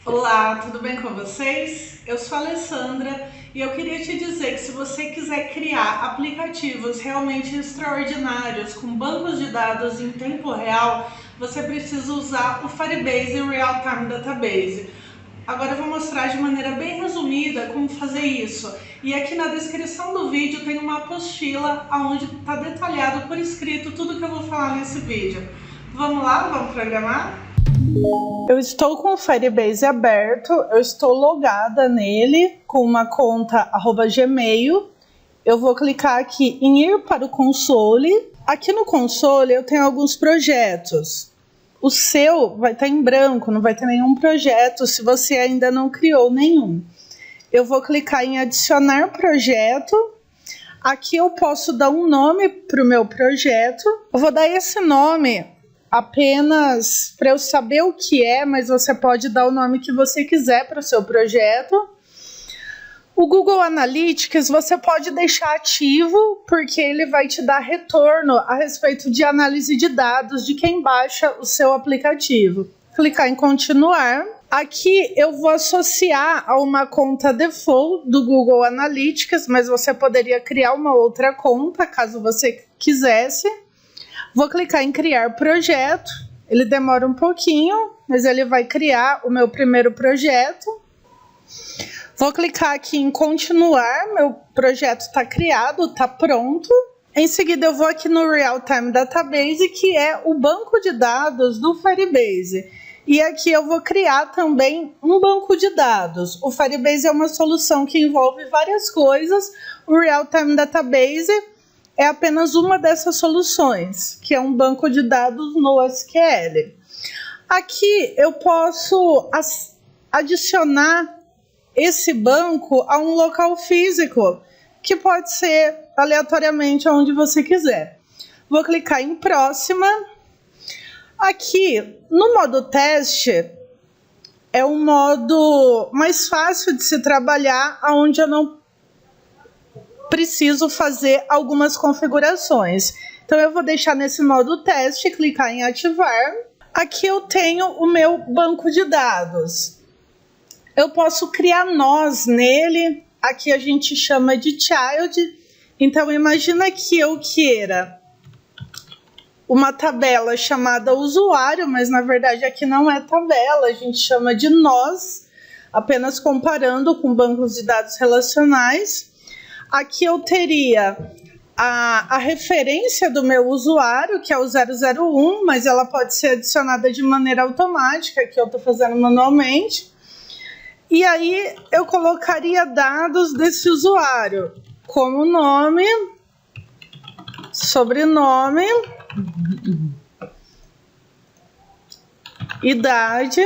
Olá, tudo bem com vocês? Eu sou a Alessandra e eu queria te dizer que se você quiser criar aplicativos realmente extraordinários com bancos de dados em tempo real, você precisa usar o Firebase Real Time Database. Agora eu vou mostrar de maneira bem resumida como fazer isso. E aqui na descrição do vídeo tem uma apostila onde está detalhado por escrito tudo que eu vou falar nesse vídeo. Vamos lá? Vamos programar? Eu estou com o Firebase aberto, eu estou logada nele com uma conta @gmail. Eu vou clicar aqui em ir para o console. Aqui no console eu tenho alguns projetos. O seu vai estar em branco, não vai ter nenhum projeto se você ainda não criou nenhum. Eu vou clicar em adicionar projeto. Aqui eu posso dar um nome para o meu projeto. Eu vou dar esse nome apenas para eu saber o que é, mas você pode dar o nome que você quiser para o seu projeto. O Google Analytics você pode deixar ativo, porque ele vai te dar retorno a respeito de análise de dados de quem baixa o seu aplicativo. Clicar em continuar. Aqui eu vou associar a uma conta default do Google Analytics, mas você poderia criar uma outra conta, caso você quisesse. Vou clicar em criar projeto, ele demora um pouquinho, mas ele vai criar o meu primeiro projeto. Vou clicar aqui em continuar, meu projeto está criado, está pronto. Em seguida eu vou aqui no Real Time Database, que é o banco de dados do Firebase. E aqui eu vou criar também um banco de dados. O Firebase é uma solução que envolve várias coisas, o Real Time Database é apenas uma dessas soluções, que é um banco de dados no SQL. Aqui eu posso adicionar esse banco a um local físico, que pode ser aleatoriamente onde você quiser. Vou clicar em próxima. Aqui, no modo teste, é um modo mais fácil de se trabalhar, onde eu não preciso fazer algumas configurações. Então eu vou deixar nesse modo teste, clicar em ativar. Aqui eu tenho o meu banco de dados. Eu posso criar nós nele, aqui a gente chama de child. Então imagina que eu queira uma tabela chamada usuário, mas na verdade aqui não é tabela, a gente chama de nós, apenas comparando com bancos de dados relacionais. Aqui eu teria a referência do meu usuário, que é o 001, mas ela pode ser adicionada de maneira automática, que eu estou fazendo manualmente. E aí eu colocaria dados desse usuário, como nome, sobrenome, idade.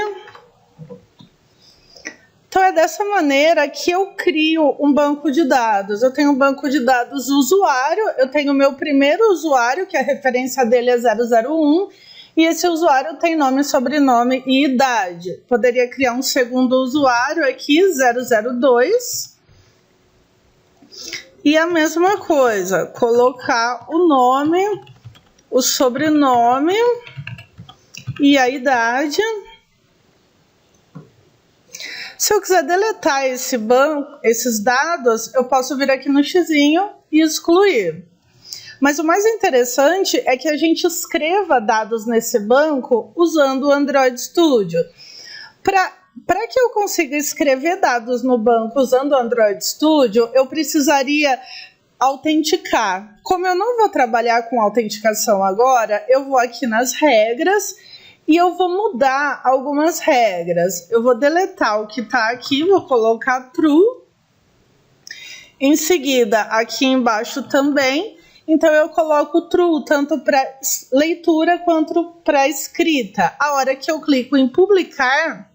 Então é dessa maneira que eu crio um banco de dados. Eu tenho um banco de dados usuário, eu tenho o meu primeiro usuário, que a referência dele é 001, e esse usuário tem nome, sobrenome e idade. Poderia criar um segundo usuário aqui, 002, e a mesma coisa, colocar o nome, o sobrenome e a idade. Se eu quiser deletar esses dados, eu posso vir aqui no xizinho e excluir. Mas o mais interessante é que a gente escreva dados nesse banco usando o Android Studio. Para que eu consiga escrever dados no banco usando o Android Studio, eu precisaria autenticar. Como eu não vou trabalhar com autenticação agora, eu vou aqui nas regras e eu vou mudar algumas regras. Eu vou deletar o que está aqui, vou colocar true. Em seguida, aqui embaixo também. Então, eu coloco true tanto para leitura quanto para escrita. A hora que eu clico em publicar,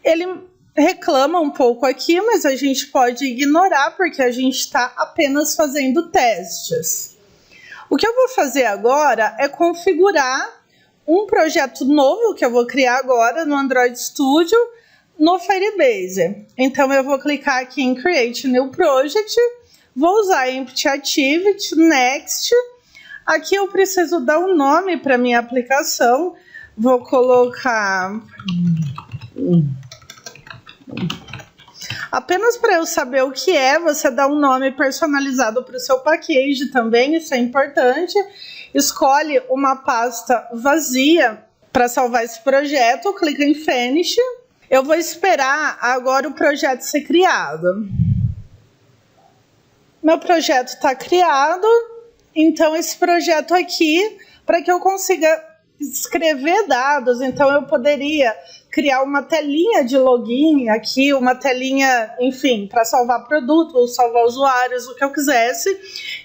ele reclama um pouco aqui, mas a gente pode ignorar, porque a gente está apenas fazendo testes. O que eu vou fazer agora é configurar um projeto novo que eu vou criar agora no Android Studio no Firebase. Então eu vou clicar aqui em Create New Project, vou usar Empty Activity, Next. Aqui eu preciso dar um nome para minha aplicação, vou colocar Apenas para eu saber o que é, você dá um nome personalizado para o seu package também, isso é importante. Escolhe uma pasta vazia para salvar esse projeto, clica em Finish. Eu vou esperar agora o projeto ser criado. Meu projeto está criado, então esse projeto aqui, para que eu consiga escrever dados, então eu poderia criar uma telinha de login aqui, uma telinha, enfim, para salvar produtos, salvar usuários, o que eu quisesse,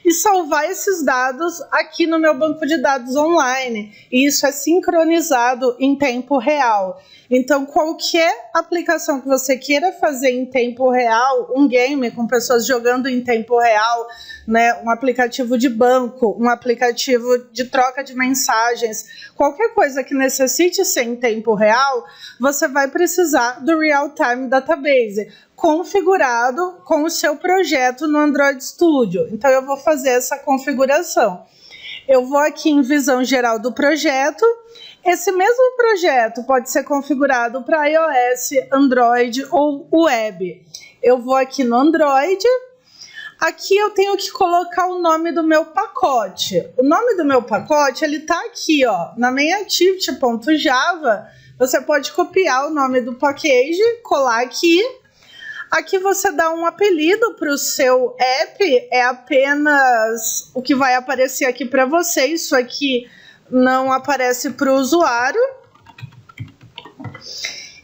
e salvar esses dados aqui no meu banco de dados online. E isso é sincronizado em tempo real. Então, qualquer aplicação que você queira fazer em tempo real, um game com pessoas jogando em tempo real, né, um aplicativo de banco, um aplicativo de troca de mensagens, qualquer coisa que necessite ser em tempo real, você vai precisar do Real-Time Database, configurado com o seu projeto no Android Studio. Então, eu vou fazer essa configuração. Eu vou aqui em visão geral do projeto. Esse mesmo projeto pode ser configurado para iOS, Android ou web. Eu vou aqui no Android. Aqui eu tenho que colocar o nome do meu pacote. O nome do meu pacote, ele está aqui, ó, na mainActivity.java. Você pode copiar o nome do package, colar aqui. Aqui você dá um apelido para o seu app, é apenas o que vai aparecer aqui para você. Isso aqui não aparece para o usuário.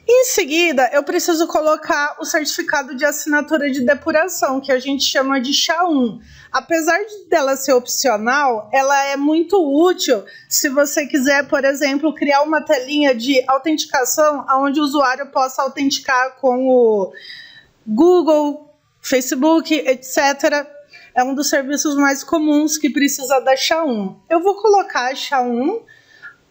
Em seguida, eu preciso colocar o certificado de assinatura de depuração, que a gente chama de SHA-1. Apesar dela ser opcional, ela é muito útil se você quiser, por exemplo, criar uma telinha de autenticação onde o usuário possa autenticar com o Google, Facebook, etc. É um dos serviços mais comuns que precisa da SHA-1. Eu vou colocar a SHA-1.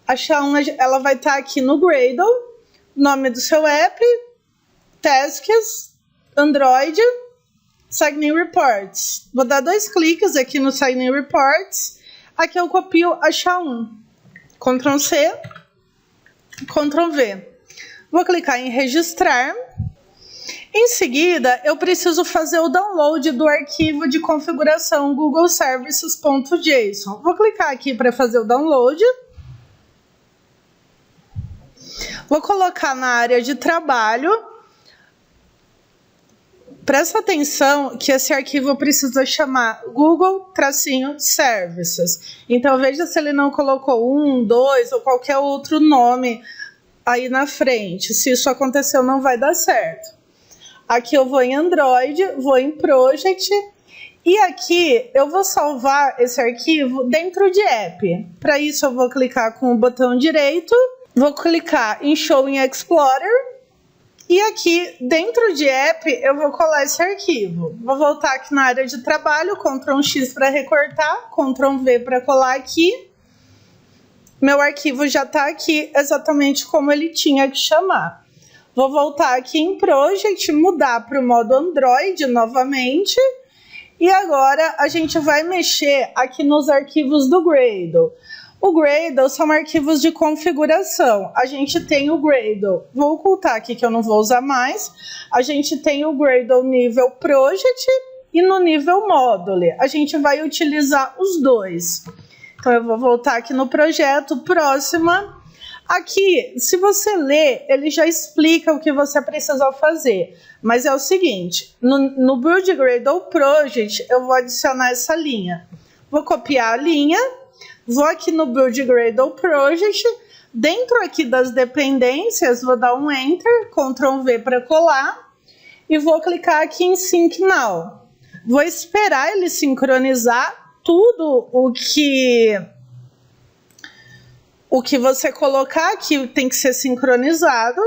A SHA-1 ela vai estar aqui no Gradle. Nome do seu app, Tasks, Android, Sign In Reports. Vou dar 2 cliques aqui no Sign In Reports. Aqui eu copio a SHA-1. Ctrl C, Ctrl V. Vou clicar em registrar. Em seguida, eu preciso fazer o download do arquivo de configuração Google Services.json. Vou clicar aqui para fazer o download. Vou colocar na área de trabalho. Presta atenção que esse arquivo precisa chamar Google-Services. Então, veja se ele não colocou 1, 2 ou qualquer outro nome aí na frente. Se isso aconteceu, não vai dar certo. Aqui eu vou em Android, vou em Project. E aqui eu vou salvar esse arquivo dentro de app. Para isso, eu vou clicar com o botão direito. Vou clicar em Show in Explorer e aqui dentro de app eu vou colar esse arquivo. Vou voltar aqui na área de trabalho, Ctrl X para recortar, Ctrl V para colar aqui. Meu arquivo já está aqui exatamente como ele tinha que chamar. Vou voltar aqui em Project, mudar para o modo Android novamente. E agora a gente vai mexer aqui nos arquivos do Gradle. O Gradle são arquivos de configuração. A gente tem o Gradle, vou ocultar aqui que eu não vou usar mais. A gente tem o Gradle nível Project e no nível Module. A gente vai utilizar os dois. Então eu vou voltar aqui no projeto, próxima. Aqui, se você ler, ele já explica o que você precisa fazer. Mas é o seguinte, no Build Gradle Project eu vou adicionar essa linha. Vou copiar a linha. Vou aqui no Build Gradle Project, dentro aqui das dependências, vou dar um Enter, Ctrl V para colar, e vou clicar aqui em Sync Now. Vou esperar ele sincronizar tudo o que você colocar aqui tem que ser sincronizado.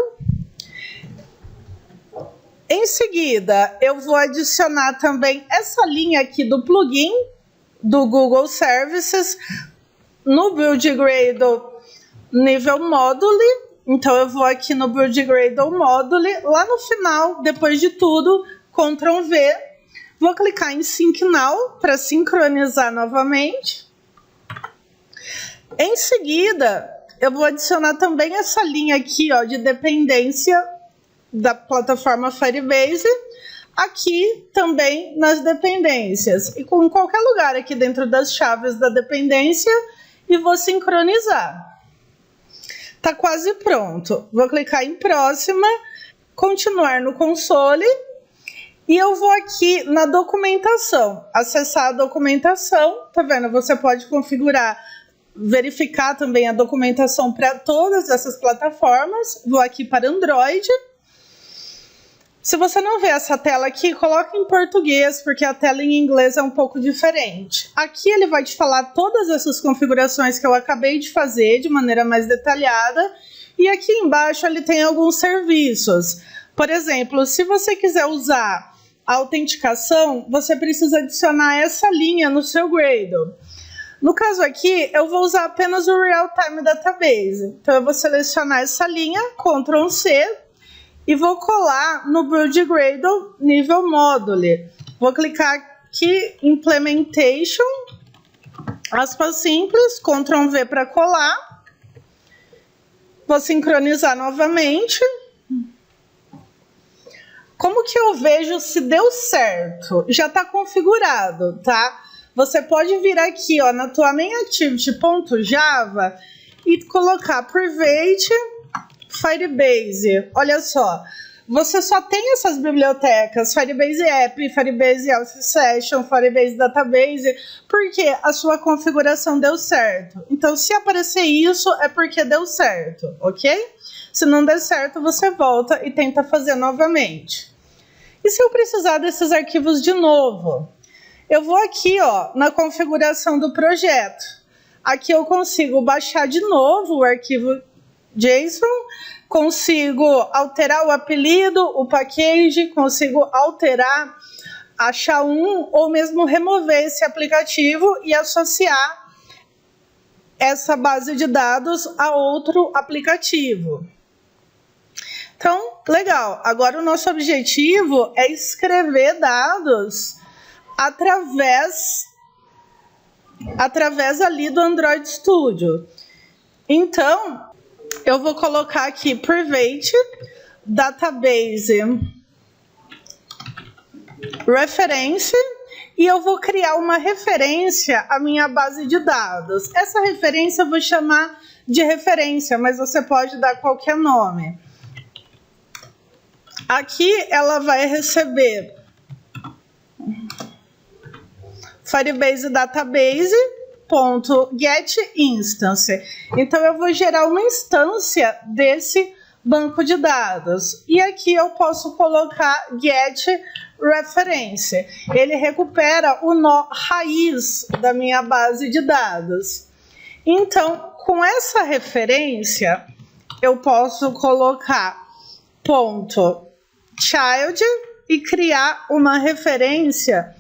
Em seguida, eu vou adicionar também essa linha aqui do plugin do Google Services, no Build Gradle nível Module. Então eu vou aqui no Build Gradle Module, lá no final, depois de tudo, Ctrl V, vou clicar em Sync Now para sincronizar novamente. Em seguida, eu vou adicionar também essa linha aqui, ó, de dependência da plataforma Firebase, aqui também nas dependências. E com qualquer lugar aqui dentro das chaves da dependência e vou sincronizar. Tá quase pronto. Vou clicar em próxima, continuar no console e eu vou aqui na documentação, acessar a documentação, tá vendo? Você pode configurar, verificar também a documentação para todas essas plataformas. Vou aqui para Android. Se você não vê essa tela aqui, coloque em português, porque a tela em inglês é um pouco diferente. Aqui ele vai te falar todas essas configurações que eu acabei de fazer de maneira mais detalhada. E aqui embaixo ele tem alguns serviços. Por exemplo, se você quiser usar a autenticação, você precisa adicionar essa linha no seu Gradle. No caso aqui, eu vou usar apenas o Real Time Database. Então eu vou selecionar essa linha, Ctrl C, e vou colar no Build Gradle nível Module. Vou clicar aqui, Implementation, aspas simples, Ctrl V para colar. Vou sincronizar novamente. Como que eu vejo se deu certo? Já está configurado, tá? Você pode vir aqui, ó, na tua main activity.java e colocar Private Firebase. Olha só, você só tem essas bibliotecas, Firebase App, Firebase Auth Session, Firebase Database, porque a sua configuração deu certo. Então, se aparecer isso, é porque deu certo, ok? Se não der certo, você volta e tenta fazer novamente. E se eu precisar desses arquivos de novo? Eu vou aqui, ó, na configuração do projeto. Aqui eu consigo baixar de novo o arquivo JSON, consigo alterar o apelido, o package, consigo alterar a SHA-1 ou mesmo remover esse aplicativo e associar essa base de dados a outro aplicativo. Então, legal. Agora o nosso objetivo é escrever dados através ali do Android Studio. Então, eu vou colocar aqui Private Database Reference e eu vou criar uma referência à minha base de dados. Essa referência eu vou chamar de referência, mas você pode dar qualquer nome. Aqui ela vai receber Firebase Database .getInstance. Então eu vou gerar uma instância desse banco de dados. E aqui eu posso colocar getReference. Ele recupera o nó raiz da minha base de dados. Então, com essa referência, eu posso colocar .child e criar uma referência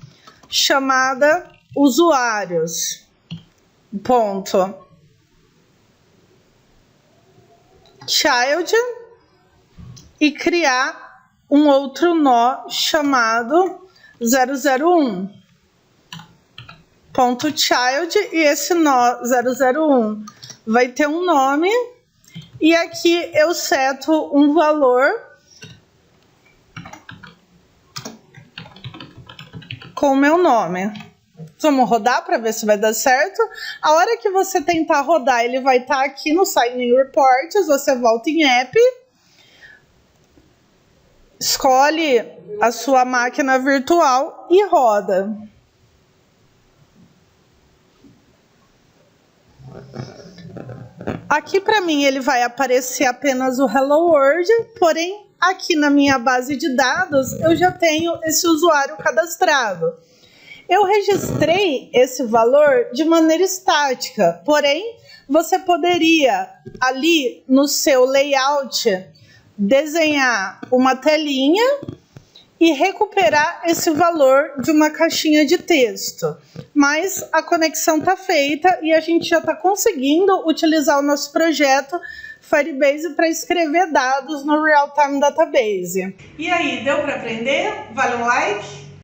chamada usuários. Child e criar um outro nó chamado 001. Child e esse nó 001 vai ter um nome e aqui eu seto um valor com o meu nome. Vamos rodar para ver se vai dar certo. A hora que você tentar rodar, ele vai estar aqui no Signing Reports. Você volta em App, escolhe a sua máquina virtual e roda. Aqui para mim ele vai aparecer apenas o Hello World, porém aqui na minha base de dados eu já tenho esse usuário cadastrado. Eu registrei esse valor de maneira estática, porém você poderia ali no seu layout desenhar uma telinha e recuperar esse valor de uma caixinha de texto. Mas a conexão está feita e a gente já está conseguindo utilizar o nosso projeto Firebase para escrever dados no Real Time Database. E aí, deu para aprender? Vale um like?